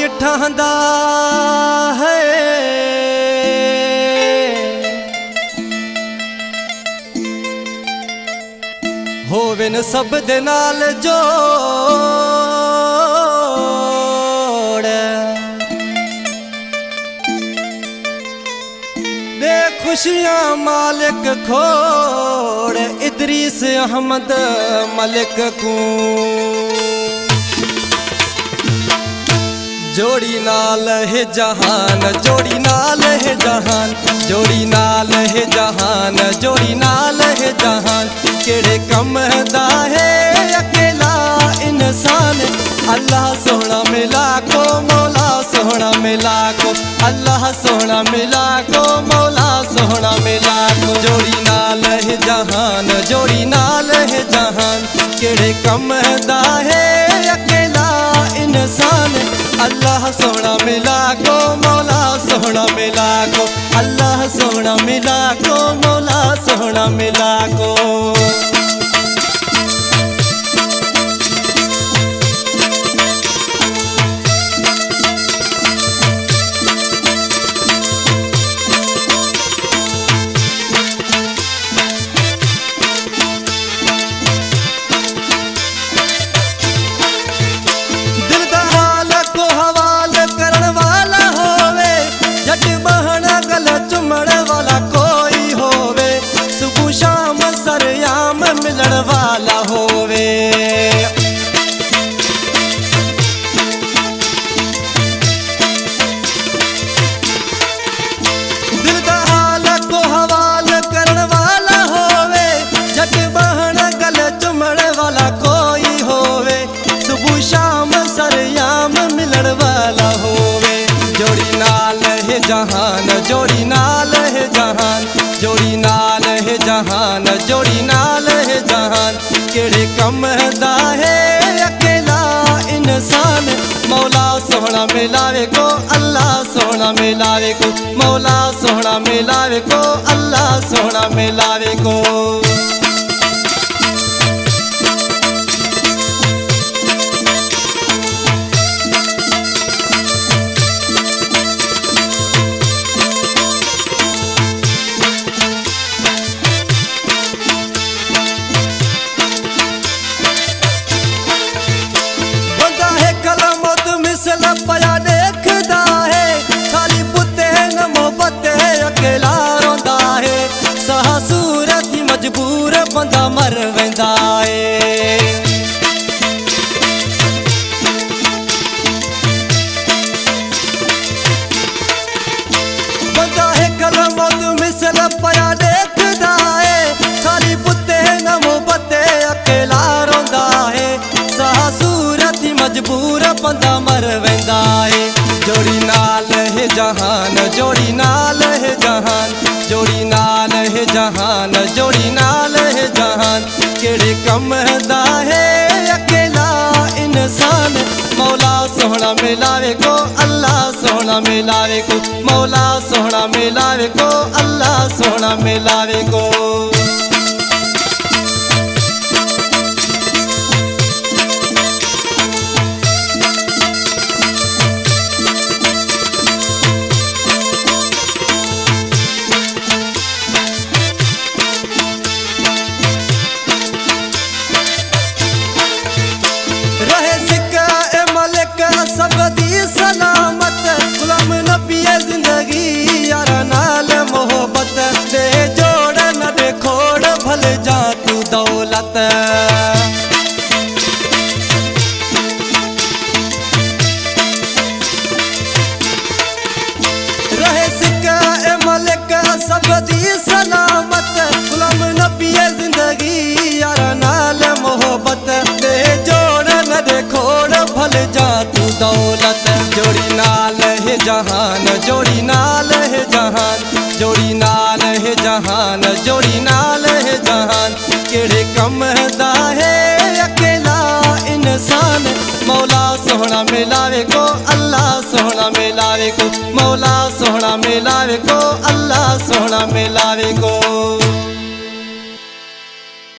नहीं ठहंदा है होवे न सब दे नाल जोड़ दे खुशियां मालिक खोड़ इदरीस अहमद मलिक को जोड़ी नाल है जहान जोड़ी नाल है जहान जोड़ी नाल है जहान जोड़ी नाल है जहान केड़े कम दा है अकेला इंसान अल्लाह सोहना मिला को मौला सोहना मिला को अल्लाह सोहना मिला को मौला सोहना मिला को जोड़ी नाल है जहान जोड़ी नाल है जहान केड़े कम दा है अकेला इंसान अल्लाह सोहना मिला को मौला सोहना मिला को अल्लाह सोहना मिला को मौला सोहना मिला को वाला होवे दिल दा हाल को हवाल करन वाला होवे जट बहन गल चुमण वाला कोई होवे सुबह शाम सरयाम मिलण वाला होवे जोड़ी नाल है जहान जोड़ी नाल है जहान जोड़ी नाल है जहान जोड़ी नाल है जहान केड़े कम दा है अकेला इंसान मौला सोहना मिलावे को अल्लाह सोहना मिलावे को मौला सोहना मिलावे को अल्लाह सोहना मिलावे को पया देखदा है खाली पुते न मोहब्बत अकेला रोंदा है सहा सूरत मजबूर बंदा मर वेंदा है बंदा है कलमत मिसल पया देखदा है खाली पुते न मोहब्बत अकेला रोंदा है सहा सूरत मजबूर बंदा मर वेंदा है जोड़ी नाल है जहान जोड़ी नाल है जहान जोड़ी नाल है जहान जोड़ी नाल है जहान केड़े कम दा है अकेला इंसान मौला सोहना मिलावे को अल्लाह सोहना मिलावे को मौला सोहना मिलावे को अल्लाह सोहना मिलावे को सबदी सलामत गुलाम नबी जिंदगी यारा नाल मोहब्बत दे जोड़ न दे खोड़ भल जा तू दौलत रहे सिक्का ए मलिक सबदी सलामत गुलाम नबी जिंदगी यारा नाल मोहब्बत दे जोड़ न दे खोड़ भल जा तू दौलत जोड़ी नाल है जहान जोड़ी नाल है जहान जोड़ी नाल है जहान जोड़ी नाल है जहान केड़े कम दा है अकेला इंसान मौला सोहना मिलावे को अल्लाह सोहना मिलावे को मौला सोहना मिलावे को अल्लाह सोहना मिलावे को।